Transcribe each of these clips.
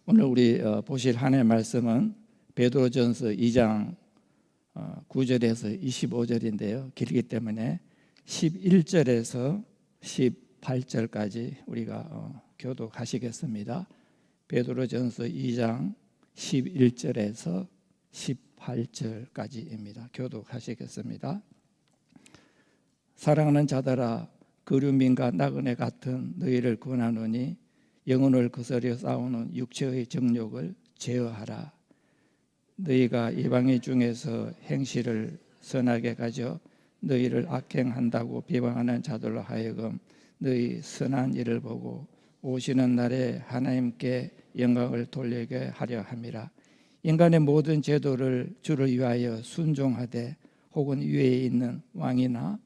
오늘 우리 보실 하나님의 말씀은 베드로전서 2장 9절에서 25절인데요. 길기 때문에 11절에서 18절까지 우리가 교독하시겠습니다. 베드로전서 2장 11절에서 18절까지입니다. 교독하시겠습니다. 사랑하는 자들아, 그루민과 나그네 같은 너희를 권하노니 영혼을 거스려 싸우는 육체의 정욕을 제어하라. 너희가 이방인 중에서 행실을 선하게 가져 너희를 악행한다고 비방하는 자들로 하여금 너희 선한 일을 보고 오시는 날에 하나님께 영광을 돌리게 하려 함이라. 인간의 모든 제도를 주를 위하여 순종하되 혹은 위에 있는 왕이나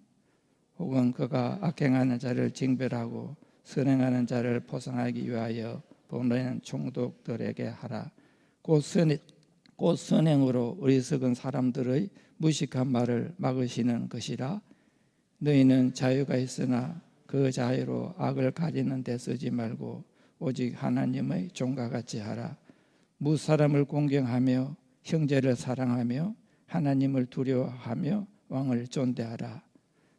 혹은 그가 악행하는 자를 징벌하고 선행하는 자를 포상하기 위하여 보내는 총독들에게 하라. 곧 선행으로 어리석은 사람들의 무식한 말을 막으시는 것이라. 너희는 자유가 있으나 그 자유로 악을 가리는 데 쓰지 말고 오직 하나님의 종과 같이 하라. 무사람을 공경하며 형제를 사랑하며 하나님을 두려워하며 왕을 존대하라.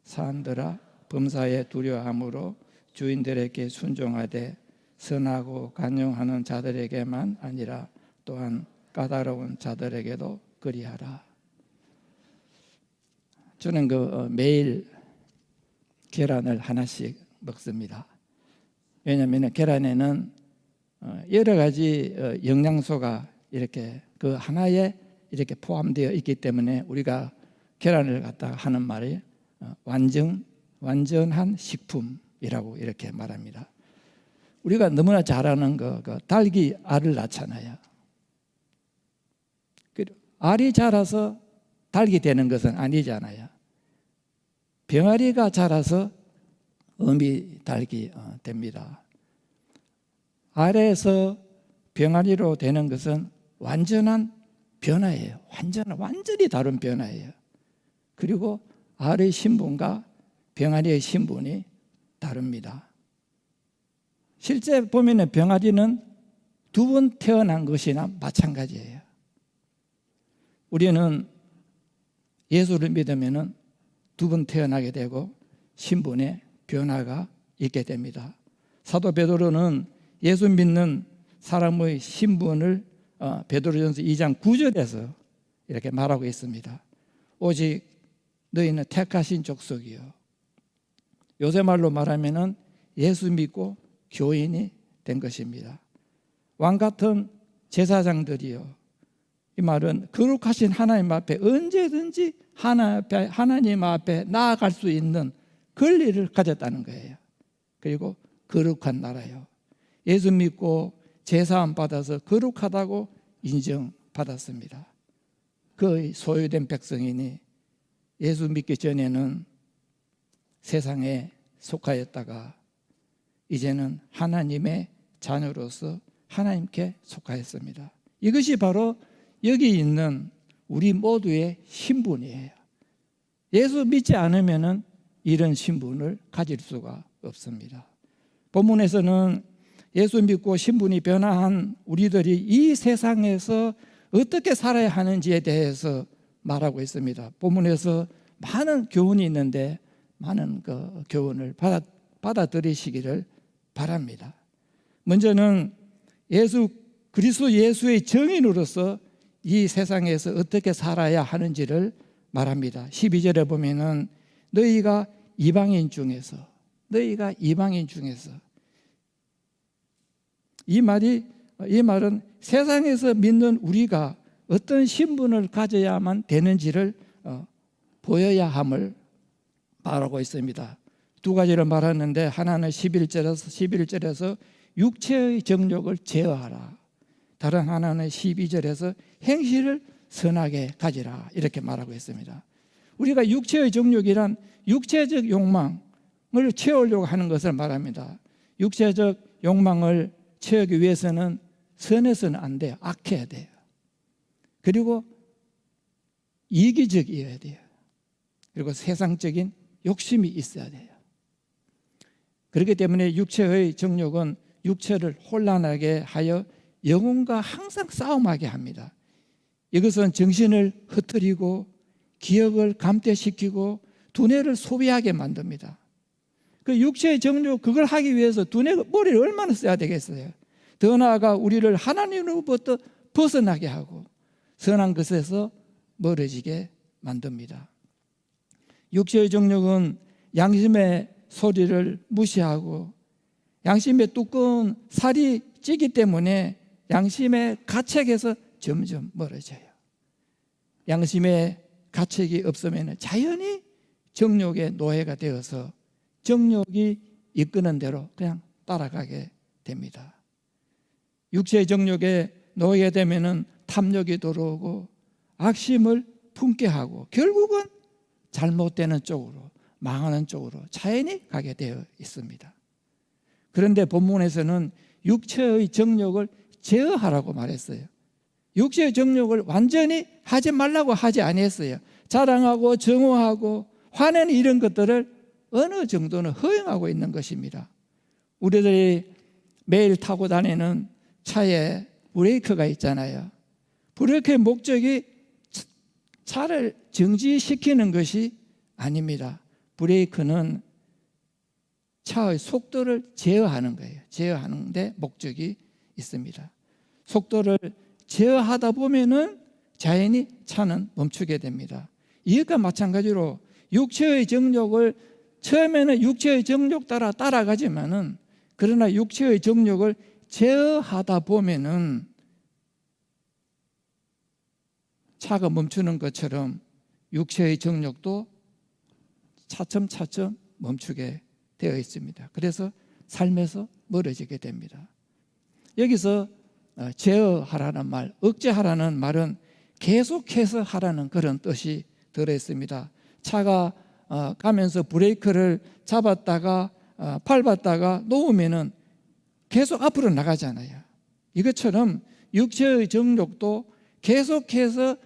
사람들아, 범사에 두려워함으로 주인들에게 순종하되 선하고 간용하는 자들에게만 아니라 또한 까다로운 자들에게도 그리하라. 저는 매일 계란을 하나씩 먹습니다. 왜냐하면 계란에는 여러 가지 영양소가 이렇게 그 하나에 이렇게 포함되어 있기 때문에 우리가 계란을 갖다가 하는 말이 완전한 식품이라고 이렇게 말합니다. 우리가 너무나 잘 아는 그 닭이 알을 낳잖아요. 알이 자라서 닭이 되는 것은 아니잖아요. 병아리가 자라서 어미 닭이 됩니다. 알에서 병아리로 되는 것은 완전한 변화예요. 완전히 다른 변화예요. 그리고 알의 신분과 병아리의 신분이 다릅니다. 실제 보면 병아리는 두 번 태어난 것이나 마찬가지예요. 우리는 예수를 믿으면 두 번 태어나게 되고 신분의 변화가 있게 됩니다. 사도 베드로는 예수 믿는 사람의 신분을 베드로전서 2장 9절에서 이렇게 말하고 있습니다. 오직 너희는 택하신 족속이요. 요새 말로 말하면 예수 믿고 교인이 된 것입니다. 왕 같은 제사장들이요. 이 말은 거룩하신 하나님 앞에 언제든지 하나님 앞에 나아갈 수 있는 권리를 가졌다는 거예요. 그리고 거룩한 나라요. 예수 믿고 제사함 받아서 거룩하다고 인정받았습니다. 그 소유된 백성이니 예수 믿기 전에는 세상에 속하였다가 이제는 하나님의 자녀로서 하나님께 속하였습니다. 이것이 바로 여기 있는 우리 모두의 신분이에요. 예수 믿지 않으면 이런 신분을 가질 수가 없습니다. 본문에서는 예수 믿고 신분이 변화한 우리들이 이 세상에서 어떻게 살아야 하는지에 대해서 말하고 있습니다. 본문에서 많은 교훈이 있는데 많은 그 교훈을 받아들이시기를 바랍니다. 먼저는 그리스도 예수의 증인으로서 이 세상에서 어떻게 살아야 하는지를 말합니다. 12절에 보면은 너희가 이방인 중에서 이 말은 세상에서 믿는 우리가 어떤 신분을 가져야만 되는지를 보여야 함을 말하고 있습니다. 두 가지를 말하는데 하나는 11절에서 육체의 정욕을 제어하라. 다른 하나는 12절에서 행실을 선하게 가지라 이렇게 말하고 있습니다. 우리가 육체의 정욕이란 육체적 욕망을 채우려고 하는 것을 말합니다. 육체적 욕망을 채우기 위해서는 선해서는 안 돼요. 악해야 돼요. 그리고 이기적이어야 돼요. 그리고 세상적인 욕심이 있어야 돼요. 그렇기 때문에 육체의 정욕은 육체를 혼란하게 하여 영혼과 항상 싸움하게 합니다. 이것은 정신을 흐트리고 기억을 감퇴시키고 두뇌를 소비하게 만듭니다. 그 육체의 정욕, 그걸 하기 위해서 머리를 얼마나 써야 되겠어요? 더 나아가 우리를 하나님으로부터 벗어나게 하고 선한 것에서 멀어지게 만듭니다. 육체의 정욕은 양심의 소리를 무시하고 양심의 두꺼운 살이 찌기 때문에 양심의 가책에서 점점 멀어져요. 양심의 가책이 없으면 자연히 정욕의 노예가 되어서 정욕이 이끄는 대로 그냥 따라가게 됩니다. 육체의 정욕에 놓이게 되면 탐욕이 들어오고 악심을 품게 하고 결국은 잘못되는 쪽으로, 망하는 쪽으로 자연히 가게 되어 있습니다. 그런데 본문에서는 육체의 정욕을 제어하라고 말했어요. 육체의 정욕을 완전히 하지 말라고 하지 아니했어요. 자랑하고 정오하고 화내는 이런 것들을 어느 정도는 허용하고 있는 것입니다. 우리들이 매일 타고 다니는 차에 브레이크가 있잖아요. 브레이크의 목적이 차를 정지시키는 것이 아닙니다. 브레이크는 차의 속도를 제어하는 거예요. 제어하는 데 목적이 있습니다. 속도를 제어하다 보면은 자연히 차는 멈추게 됩니다. 이것과 마찬가지로 육체의 정욕을 처음에는 육체의 정욕 따라가지만은 그러나 육체의 정욕을 제어하다 보면은 차가 멈추는 것처럼 육체의 정욕도 차츰차츰 멈추게 되어 있습니다. 그래서 삶에서 멀어지게 됩니다. 여기서 제어하라는 말, 억제하라는 말은 계속해서 하라는 그런 뜻이 들어있습니다. 차가 가면서 브레이크를 잡았다가 밟았다가 놓으면은 계속 앞으로 나가잖아요. 이것처럼 육체의 정욕도 계속해서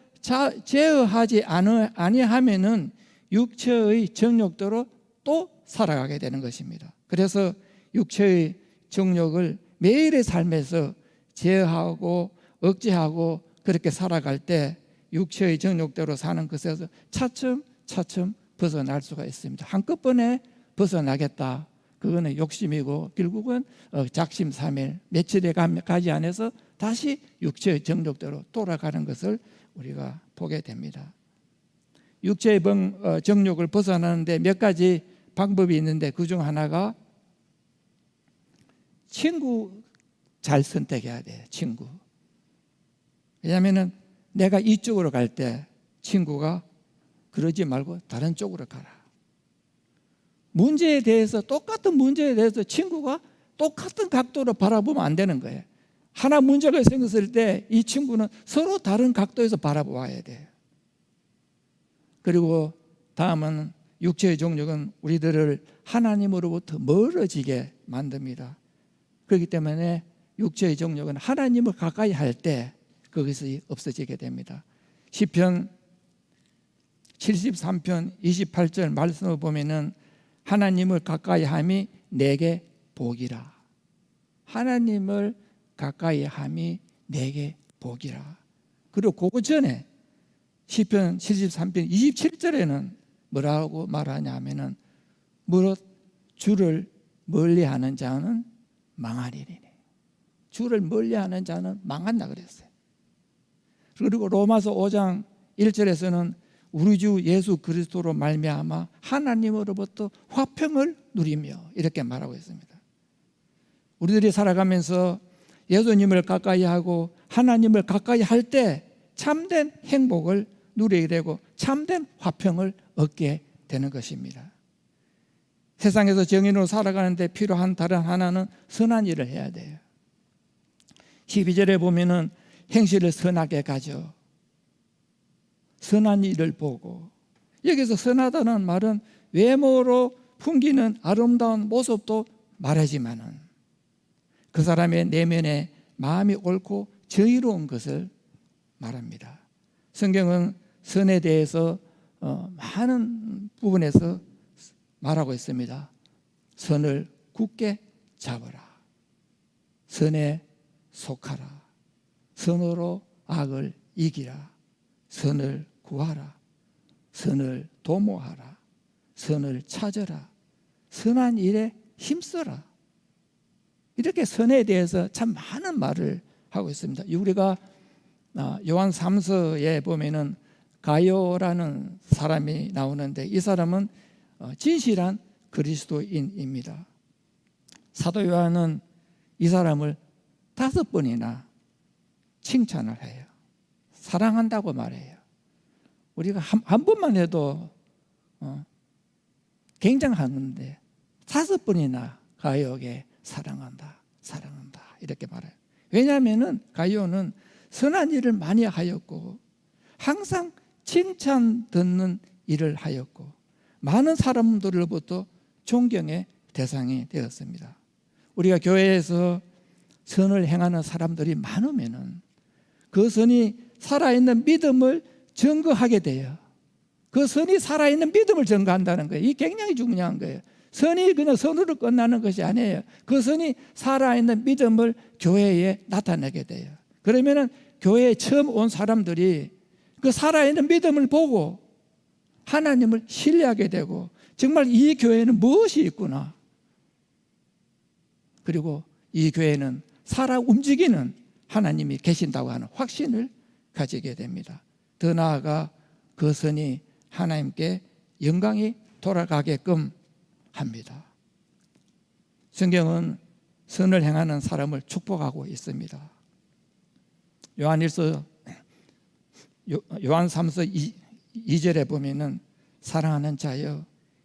제어하지 아니하면은 육체의 정욕대로 또 살아가게 되는 것입니다. 그래서 육체의 정욕을 매일의 삶에서 제어하고 억제하고 그렇게 살아갈 때 육체의 정욕대로 사는 것에서 차츰 벗어날 수가 있습니다. 한꺼번에 벗어나겠다, 그거는 욕심이고 결국은 작심삼일 며칠에 가지 않아서 다시 육체의 정욕대로 돌아가는 것을 우리가 보게 됩니다. 육체의 정욕을 벗어나는데 몇 가지 방법이 있는데 그중 하나가 친구 잘 선택해야 돼요. 친구. 왜냐하면 내가 이쪽으로 갈 때 친구가 그러지 말고 다른 쪽으로 가라. 문제에 대해서 똑같은 문제에 대해서 친구가 똑같은 각도로 바라보면 안 되는 거예요. 하나 문제가 생겼을 때 이 친구는 서로 다른 각도에서 바라봐야 돼요. 그리고 다음은 육체의 정욕은 우리들을 하나님으로부터 멀어지게 만듭니다. 그렇기 때문에 육체의 정욕은 하나님을 가까이 할 때 그것이 없어지게 됩니다. 시편 73편 28절 말씀을 보면은 하나님을 가까이 함이 내게 복이라. 하나님을 가까이 함이 내게 복이라. 그리고 그 전에 시편 73편 27절에는 뭐라고 말하냐 하면은 무릇 주를 멀리하는 자는 망하리니. 주를 멀리하는 자는 망한다 그랬어요. 그리고 로마서 5장 1절에서는 우리 주 예수 그리스도로 말미암아 하나님으로부터 화평을 누리며 이렇게 말하고 있습니다. 우리들이 살아가면서 예수님을 가까이 하고 하나님을 가까이 할 때 참된 행복을 누리게 되고 참된 화평을 얻게 되는 것입니다. 세상에서 정인으로 살아가는데 필요한 다른 하나는 선한 일을 해야 돼요. 12절에 보면은 행실을 선하게 가져. 선한 일을 보고. 여기서 선하다는 말은 외모로 풍기는 아름다운 모습도 말하지만은 그 사람의 내면에 마음이 옳고 정의로운 것을 말합니다. 성경은 선에 대해서 많은 부분에서 말하고 있습니다. 선을 굳게 잡아라. 선에 속하라. 선으로 악을 이기라. 선을 구하라. 선을 도모하라. 선을 찾으라. 선한 일에 힘써라. 이렇게 선에 대해서 참 많은 말을 하고 있습니다. 우리가 요한 3서에 보면은 가요라는 사람이 나오는데 이 사람은 진실한 그리스도인입니다. 사도 요한은 이 사람을 5번이나 칭찬을 해요. 사랑한다고 말해요. 우리가 한 번만 해도 굉장한데 5번이나 가요에게 사랑한다, 사랑한다 이렇게 말해요. 왜냐하면 가요는 선한 일을 많이 하였고 항상 칭찬 듣는 일을 하였고 많은 사람들로부터 존경의 대상이 되었습니다. 우리가 교회에서 선을 행하는 사람들이 많으면은 그 선이 살아있는 믿음을 증거하게 돼요. 그 선이 살아있는 믿음을 증거한다는 거예요. 이게 굉장히 중요한 거예요. 선이 그냥 선으로 끝나는 것이 아니에요. 그 선이 살아있는 믿음을 교회에 나타내게 돼요. 그러면은 교회에 처음 온 사람들이 그 살아있는 믿음을 보고 하나님을 신뢰하게 되고 정말 이 교회는 무엇이 있구나. 그리고 이 교회는 살아 움직이는 하나님이 계신다고 하는 확신을 가지게 됩니다. 더 나아가 그 선이 하나님께 영광이 돌아가게끔 합니다. 성경은 선을 행하는 사람을 축복하고 있습니다. 요한 3서 2절에 보면은 사랑하는 자여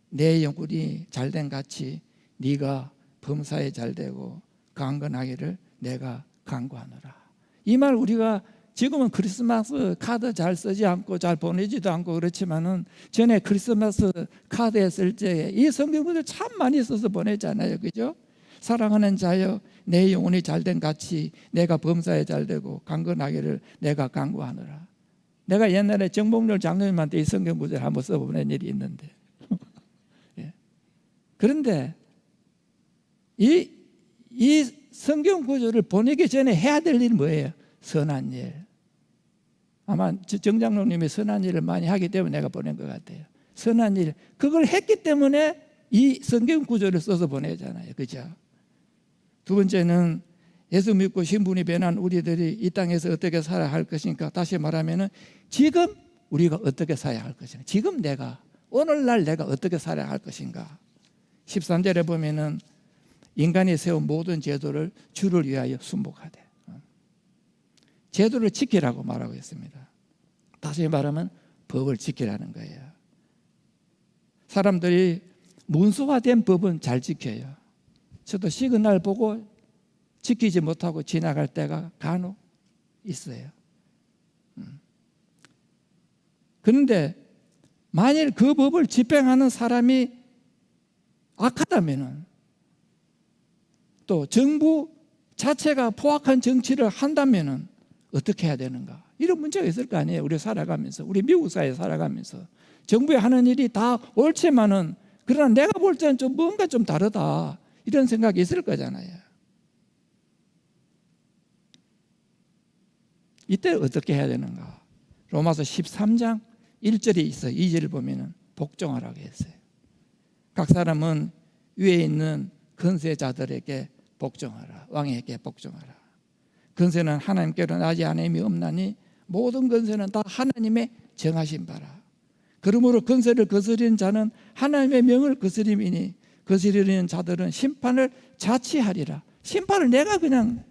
내 영혼이 잘된 같이 네가 범사에 잘되고 강건하기를 내가 간구하노라. 이 말 우리가 지금은 크리스마스 카드 잘 쓰지 않고 잘 보내지도 않고 그렇지만은 전에 크리스마스 카드에 쓸 때 이 성경구절 참 많이 써서 보내잖아요. 그죠? 사랑하는 자여 내 영혼이 잘된 같이 내가 범사에 잘되고 강건하기를 내가 간구하노라. 내가 옛날에 정복렬 장로님한테 이 성경구절 한번 써보낸 일이 있는데 예. 그런데 이 성경구절을 보내기 전에 해야 될 일은 뭐예요? 선한 일. 아마 정 장로님이 선한 일을 많이 하기 때문에 내가 보낸 것 같아요. 선한 일. 그걸 했기 때문에 이 성경 구절을 써서 보내잖아요. 그죠? 두 번째는 예수 믿고 신분이 변한 우리들이 이 땅에서 어떻게 살아야 할 것인가. 다시 말하면 지금 우리가 어떻게 살아야 할 것인가. 지금 오늘날 내가 어떻게 살아야 할 것인가. 13절에 보면은 인간이 세운 모든 제도를 주를 위하여 순복하되. 제도를 지키라고 말하고 있습니다. 다시 말하면 법을 지키라는 거예요. 사람들이 문서화된 법은 잘 지켜요. 저도 식은 날 보고 지키지 못하고 지나갈 때가 간혹 있어요. 그런데 만일 그 법을 집행하는 사람이 악하다면 또 정부 자체가 포악한 정치를 한다면 어떻게 해야 되는가? 이런 문제가 있을 거 아니에요. 우리 살아가면서, 우리 미국 사회에 살아가면서 정부에 하는 일이 다 옳지만은 그러나 내가 볼 때는 좀 뭔가 좀 다르다 이런 생각이 있을 거잖아요. 이때 어떻게 해야 되는가? 로마서 13장 1절이 있어요. 2절을 보면은 복종하라고 했어요. 각 사람은 위에 있는 건세자들에게 복종하라. 왕에게 복종하라. 건세는 하나님께로 나지 않음이 없나니 모든 건세는 다 하나님의 정하신 바라. 그러므로 건세를 거스리는 자는 하나님의 명을 거스림이니 거스리는 자들은 심판을 자치하리라. 심판을 내가 그냥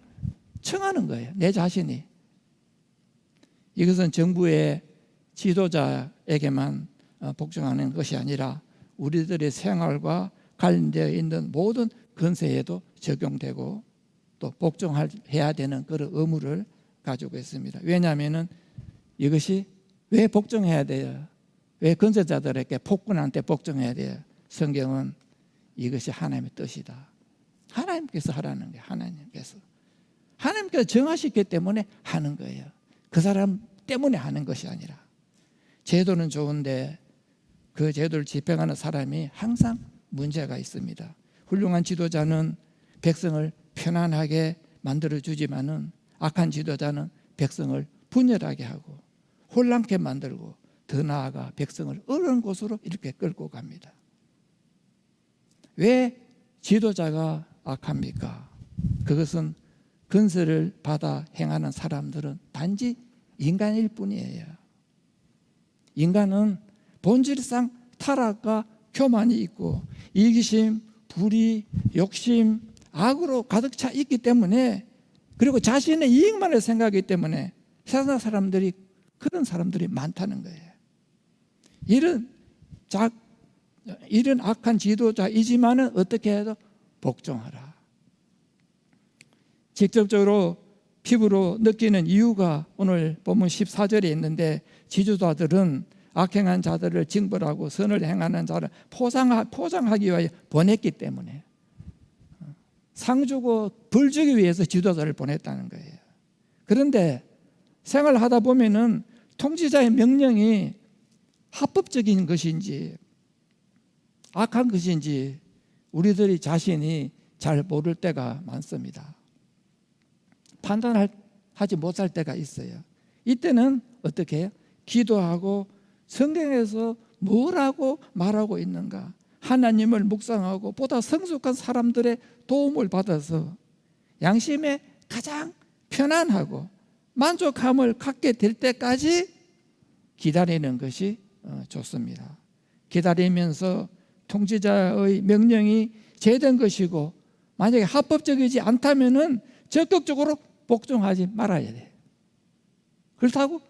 청하는 거예요. 내 자신이. 이것은 정부의 지도자에게만 복종하는 것이 아니라 우리들의 생활과 관련되어 있는 모든 건세에도 적용되고 또 복종해야 되는 그런 의무를 가지고 있습니다. 왜냐하면 이것이 왜 복종해야 돼요? 왜 건세자들에게 폭군한테 복종해야 돼요? 성경은 이것이 하나님의 뜻이다. 하나님께서 하라는 거예요. 하나님께서 정하셨기 때문에 하는 거예요. 그 사람 때문에 하는 것이 아니라. 제도는 좋은데 그 제도를 집행하는 사람이 항상 문제가 있습니다. 훌륭한 지도자는 백성을 편안하게 만들어주지만은 악한 지도자는 백성을 분열하게 하고 혼란케 만들고 더 나아가 백성을 어려운 곳으로 이렇게 끌고 갑니다. 왜 지도자가 악합니까? 그것은 건설을 받아 행하는 사람들은 단지 인간일 뿐이에요. 인간은 본질상 타락과 교만이 있고 이기심, 불의, 욕심, 악으로 가득 차 있기 때문에, 그리고 자신의 이익만을 생각하기 때문에 세상 사람들이 그런 사람들이 많다는 거예요. 이런 악한 지도자이지만은 어떻게 해도 복종하라. 직접적으로 피부로 느끼는 이유가 오늘 본문 14절에 있는데, 지도자들은 악행한 자들을 징벌하고 선을 행하는 자를 포장하기 위하여 보냈기 때문에, 상 주고 벌 주기 위해서 지도자를 보냈다는 거예요. 그런데 생활하다 보면은 통치자의 명령이 합법적인 것인지 악한 것인지 우리들이 자신이 잘 모를 때가 많습니다. 판단하지 못할 때가 있어요. 이때는 어떻게 해요? 기도하고 성경에서 뭐라고 말하고 있는가, 하나님을 묵상하고 보다 성숙한 사람들의 도움을 받아서 양심에 가장 편안하고 만족함을 갖게 될 때까지 기다리는 것이 좋습니다. 기다리면서 통치자의 명령이 제된 것이고 만약에 합법적이지 않다면은 적극적으로 복종하지 말아야 돼요. 그렇다고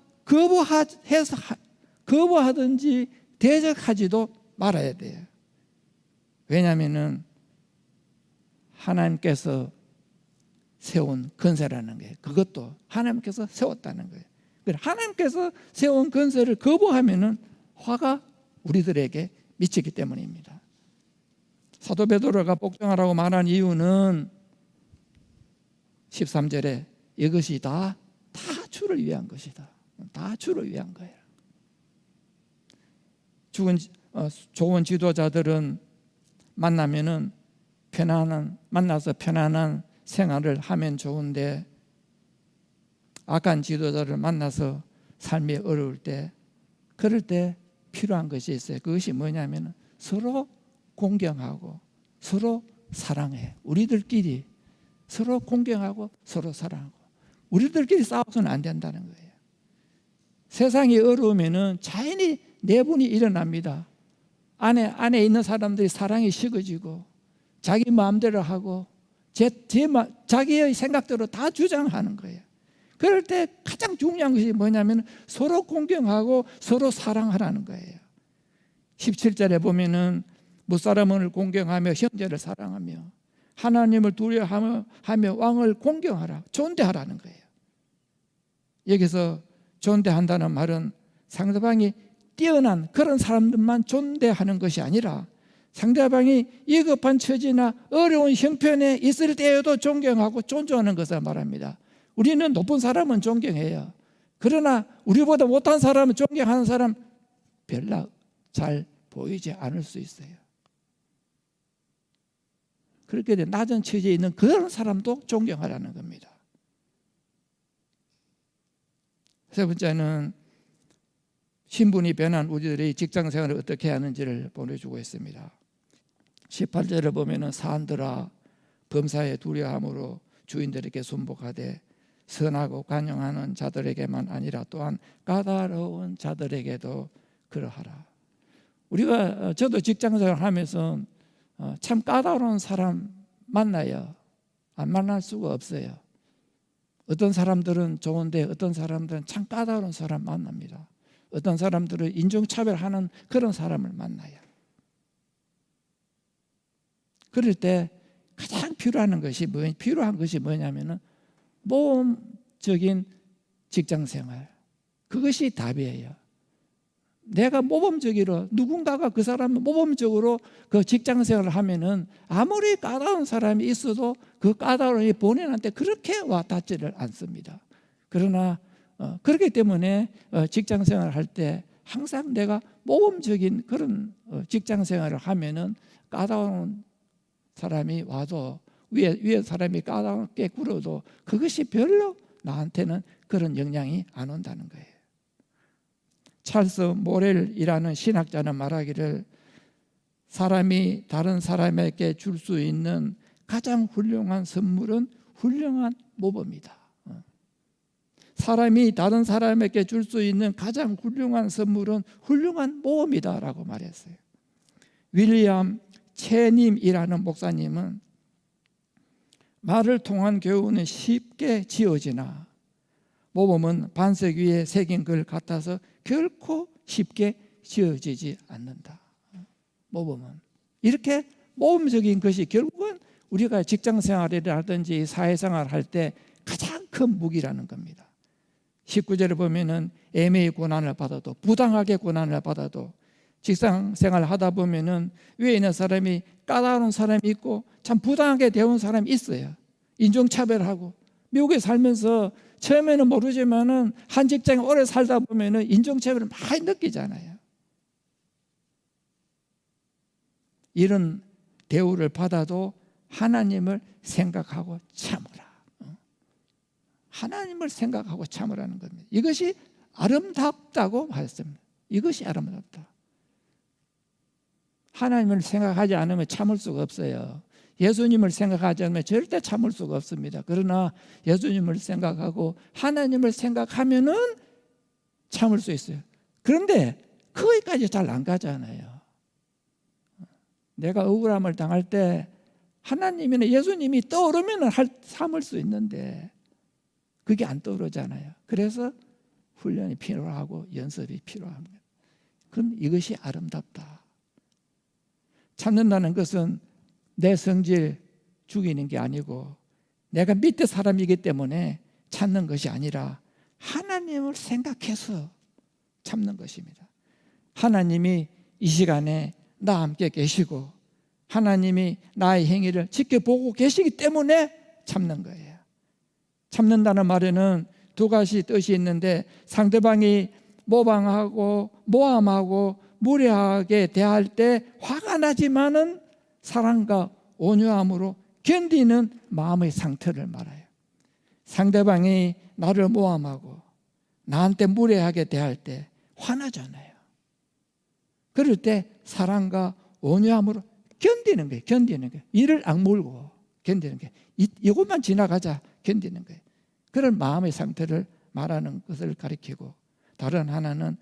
거부하든지 대적하지도 말아야 돼요. 왜냐하면은 하나님께서 세운 건설이라는 거예요. 그것도 하나님께서 세웠다는 거예요. 하나님께서 세운 건설을 거부하면은 화가 우리들에게 미치기 때문입니다. 사도 베드로가 복종하라고 말한 이유는 13절에 이것이 다 주를 위한 것이다. 다 주를 위한 거예요. 좋은 지도자들은 만나서 편안한 생활을 하면 좋은데, 악한 지도자를 만나서 삶이 어려울 때, 그럴 때 필요한 것이 있어요. 그것이 뭐냐면 서로 공경하고 서로 사랑해. 우리들끼리 서로 공경하고 서로 사랑하고, 우리들끼리 싸워서는 안 된다는 거예요. 세상이 어려우면은 자연히 내분이 일어납니다. 안에 있는 사람들이 사랑이 식어지고 자기 마음대로 하고 자기의 생각대로 다 주장하는 거예요. 그럴 때 가장 중요한 것이 뭐냐면 서로 공경하고 서로 사랑하라는 거예요. 17절에 보면은 무사람을 공경하며 형제를 사랑하며 하나님을 두려워하며 왕을 공경하라, 존대하라는 거예요. 여기서 존대한다는 말은 상대방이 뛰어난 그런 사람들만 존대하는 것이 아니라 상대방이 위급한 처지나 어려운 형편에 있을 때에도 존경하고 존중하는 것을 말합니다. 우리는 높은 사람은 존경해요. 그러나 우리보다 못한 사람은 존경하는 사람 별로 잘 보이지 않을 수 있어요. 그렇게 낮은 처지에 있는 그런 사람도 존경하라는 겁니다. 세 번째는 신분이 변한 우리들의 직장생활을 어떻게 하는지를 보내주고 있습니다. 18절을 보면은 사한들아 범사에 두려움으로 주인들에게 순복하되 선하고 관용하는 자들에게만 아니라 또한 까다로운 자들에게도 그러하라. 저도 직장생활 하면서 참 까다로운 사람 만나요. 안 만날 수가 없어요. 어떤 사람들은 좋은데 어떤 사람들은 참 까다로운 사람 만납니다. 어떤 사람들은 인종차별하는 그런 사람을 만나요. 그럴 때 가장 필요한 것이 뭐냐면은 모범적인 직장생활, 그것이 답이에요. 내가 모범적으로, 누군가가 그 사람은 모범적으로 그 직장생활을 하면은 아무리 까다로운 사람이 있어도 그 까다로움이 본인한테 그렇게 와닿지를 않습니다. 그러나 그렇기 때문에 직장생활을 할 때 항상 내가 모범적인 그런 직장생활을 하면은 까다로운 사람이 와도 위에 사람이 까다롭게 굴어도 그것이 별로 나한테는 그런 영향이 안 온다는 거예요. 찰스 모렐이라는 신학자는 말하기를 사람이 다른 사람에게 줄 수 있는 가장 훌륭한 선물은 훌륭한 모범이다. 사람이 다른 사람에게 줄 수 있는 가장 훌륭한 선물은 훌륭한 모범이다라고 말했어요. 윌리엄 체님이라는 목사님은 말을 통한 교훈은 쉽게 지어지나 모범은 반석 위에 새긴 글 같아서 결코 쉽게 지어지지 않는다. 모범은 이렇게 모범적인 것이 결국은 우리가 직장생활을 하든지 사회생활을 할 때 가장 큰 무기라는 겁니다. 19절에 보면은 애매히 고난을 받아도, 부당하게 고난을 받아도, 직장생활을 하다 보면은 위에 있는 사람이 까다로운 사람이 있고 참 부당하게 대우는 사람이 있어요. 인종차별하고. 미국에 살면서 처음에는 모르지만은 한 직장에 오래 살다 보면은 인종차별을 많이 느끼잖아요. 이런 대우를 받아도 하나님을 생각하고 참으라. 하나님을 생각하고 참으라는 겁니다. 이것이 아름답다고 하셨습니다. 이것이 아름답다. 하나님을 생각하지 않으면 참을 수가 없어요. 예수님을 생각하지 않으면 절대 참을 수가 없습니다. 그러나 예수님을 생각하고 하나님을 생각하면은 참을 수 있어요. 그런데 거기까지 잘 안 가잖아요. 내가 억울함을 당할 때 하나님이나 예수님이 떠오르면 참을 수 있는데 그게 안 떠오르잖아요. 그래서 훈련이 필요하고 연습이 필요합니다. 그럼 이것이 아름답다. 참는다는 것은 내 성질 죽이는 게 아니고 내가 밑에 사람이기 때문에 참는 것이 아니라 하나님을 생각해서 참는 것입니다. 하나님이 이 시간에 나와 함께 계시고 하나님이 나의 행위를 지켜보고 계시기 때문에 참는 거예요. 참는다는 말에는 두 가지 뜻이 있는데 상대방이 모방하고 모함하고 무례하게 대할 때 화가 나지만은 사랑과 온유함으로 견디는 마음의 상태를 말해요. 상대방이 나를 모함하고 나한테 무례하게 대할 때 화나잖아요. 그럴 때 사랑과 온유함으로 견디는 거예요. 견디는 거예요. 이를 악물고 견디는 거예요. 이것만 지나가자 견디는 거예요. 그런 마음의 상태를 말하는 것을 가리키고 다른 하나는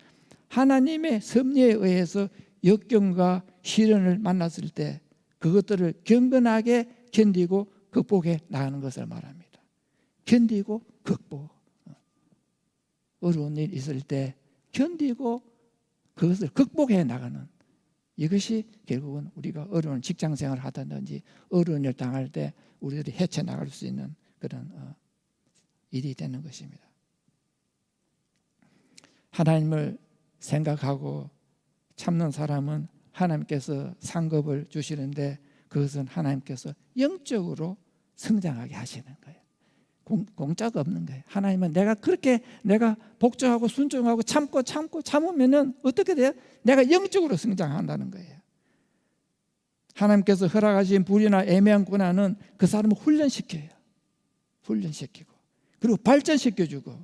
하나님의 섭리에 의해서 역경과 시련을 만났을 때 그것들을 경건하게 견디고 극복해 나가는 것을 말합니다. 견디고 극복. 어려운 일 있을 때 견디고 그것을 극복해 나가는 이것이 결국은 우리가 어려운 직장생활을 하든지 어려운 일 당할 때 우리들이 헤쳐나갈 수 있는 그런 일이 되는 것입니다. 하나님을 생각하고 참는 사람은 하나님께서 상급을 주시는데 그것은 하나님께서 영적으로 성장하게 하시는 거예요. 공짜가 없는 거예요. 하나님은 내가 그렇게 내가 복종하고 순종하고 참으면은 어떻게 돼요? 내가 영적으로 성장한다는 거예요. 하나님께서 허락하신 불의나 애매한 고난은 그 사람을 훈련시켜요. 훈련시키고 그리고 발전시켜주고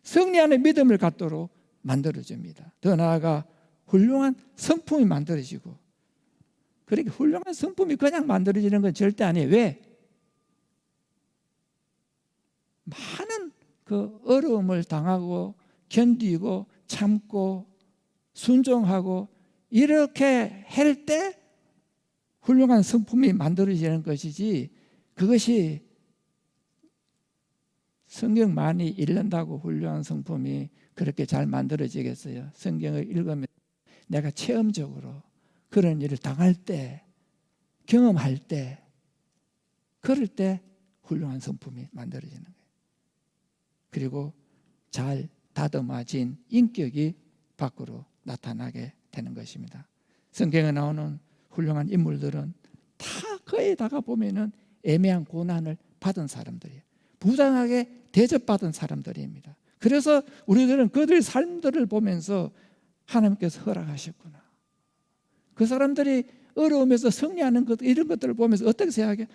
승리하는 믿음을 갖도록 만들어줍니다. 더 나아가 훌륭한 성품이 만들어지고 그렇게 훌륭한 성품이 그냥 만들어지는 건 절대 아니에요. 왜? 많은 그 어려움을 당하고 견디고 참고 순종하고 이렇게 할 때 훌륭한 성품이 만들어지는 것이지 그것이 성경 많이 읽는다고 훌륭한 성품이 그렇게 잘 만들어지겠어요? 성경을 읽으면 내가 체험적으로 그런 일을 당할 때 경험할 때 그럴 때 훌륭한 성품이 만들어지는 거예요. 그리고 잘 다듬어진 인격이 밖으로 나타나게 되는 것입니다. 성경에 나오는 훌륭한 인물들은 다 거기다가 보면은 애매한 고난을 받은 사람들이에요. 부당하게 대접받은 사람들입니다. 그래서 우리들은 그들의 삶들을 보면서 하나님께서 허락하셨구나. 그 사람들이 어려움에서 승리하는 것 이런 것들을 보면서 어떻게 생각해요?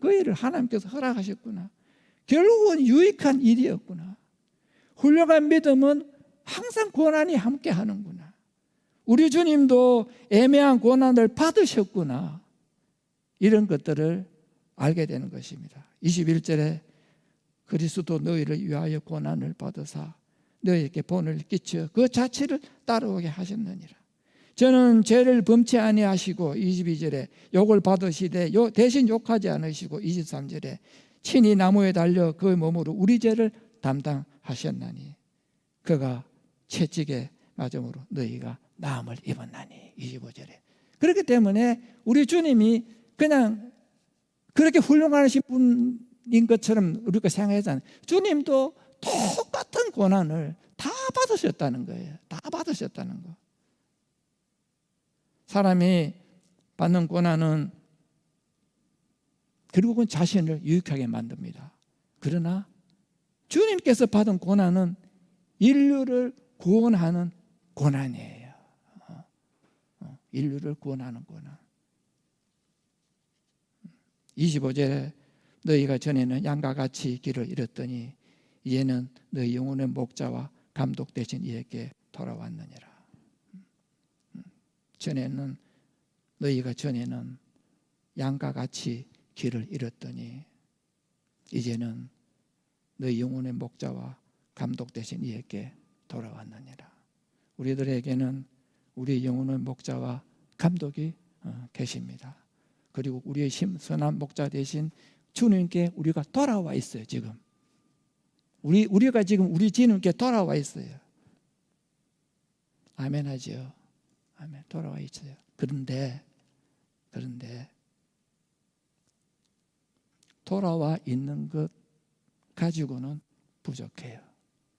그 일을 하나님께서 허락하셨구나. 결국은 유익한 일이었구나. 훌륭한 믿음은 항상 고난이 함께 하는구나. 우리 주님도 애매한 고난을 받으셨구나. 이런 것들을 알게 되는 것입니다. 21절에 그리스도 너희를 위하여 고난을 받으사 너희에게 본을 끼쳐 그 자체를 따라오게 하셨느니라. 저는 죄를 범치 아니하시고 22절에 욕을 받으시되 대신 욕하지 않으시고 23절에 친히 나무에 달려 그 몸으로 우리 죄를 담당하셨나니 그가 채찍에 맞음으로 너희가 나음을 입었나니. 25절에. 그렇기 때문에 우리 주님이 그냥 그렇게 훌륭하신 분인 것처럼 우리가 생각하잖아요. 주님도 똑같은 고난을 다 받으셨다는 거예요. 다 받으셨다는 거. 사람이 받는 고난은 결국은 자신을 유익하게 만듭니다. 그러나 주님께서 받은 고난은 인류를 구원하는 고난이에요. 인류를 구원하는 고난. 25절에 너희가 전에는 양과 같이 길을 잃었더니 이제는 너희 영혼의 목자와 감독 되신 이에게 돌아왔느니라. 너희가 전에는 양과 같이 길을 잃었더니 이제는 너희 영혼의 목자와 감독 되신 이에게 돌아왔느니라. 우리들에게는 우리 영혼의 목자와 감독이 계십니다. 그리고 우리의 선한 목자 되신 주님께 우리가 돌아와 있어요. 지금 우리가 지금 우리 주님께 돌아와 있어요. 아멘 하죠. 아멘. 돌아와 있어요. 그런데 돌아와 있는 것 가지고는 부족해요.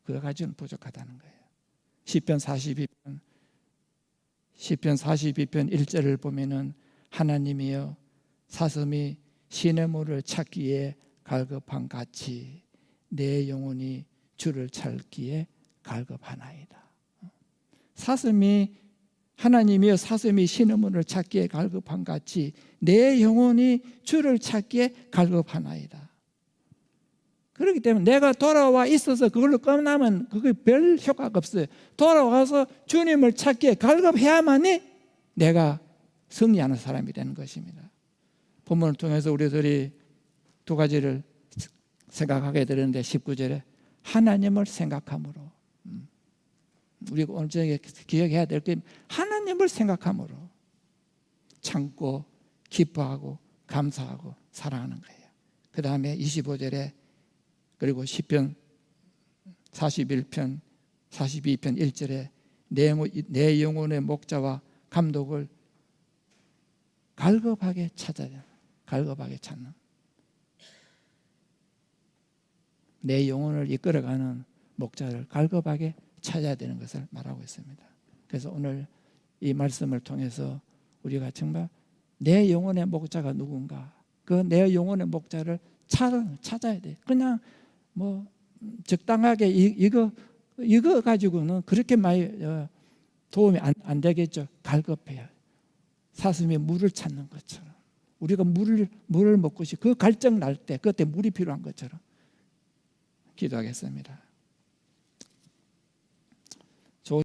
그거 가지고는 부족하다는 거예요. 시편 42편 1절을 보면은 하나님이여 사슴이 시냇물을 찾기에 갈급한 같이 내 영혼이 주를 찾기에 갈급하나이다. 하나님이여 사슴이 시냇물을 찾기에 갈급한 같이 내 영혼이 주를 찾기에 갈급하나이다. 그렇기 때문에 내가 돌아와 있어서 그걸로 끝나면 그게 별 효과가 없어요. 돌아와서 주님을 찾기에 갈급해야만이 내가 승리하는 사람이 되는 것입니다. 본문을 통해서 우리들이 두 가지를 생각하게 되는데 19절에 하나님을 생각함으로, 우리가 오늘 저녁에 기억해야 될 게 하나님을 생각함으로 참고 기뻐하고 감사하고 사랑하는 거예요. 그 다음에 25절에 그리고 시편 42편 1절에 내 영혼의 목자와 감독을 갈급하게 찾아야, 갈급하게 찾는, 내 영혼을 이끌어가는 목자를 갈급하게 찾아야 되는 것을 말하고 있습니다. 그래서 오늘 이 말씀을 통해서 우리가 정말 내 영혼의 목자가 누군가, 그 내 영혼의 목자를 찾아야 돼. 그냥 뭐 적당하게 이거 가지고는 그렇게 많이 도움이 안 되겠죠. 갈급해요. 사슴이 물을 찾는 것처럼 우리가 물을 먹고 싶고 그 갈증 날 때 그때 물이 필요한 것처럼 기도하겠습니다.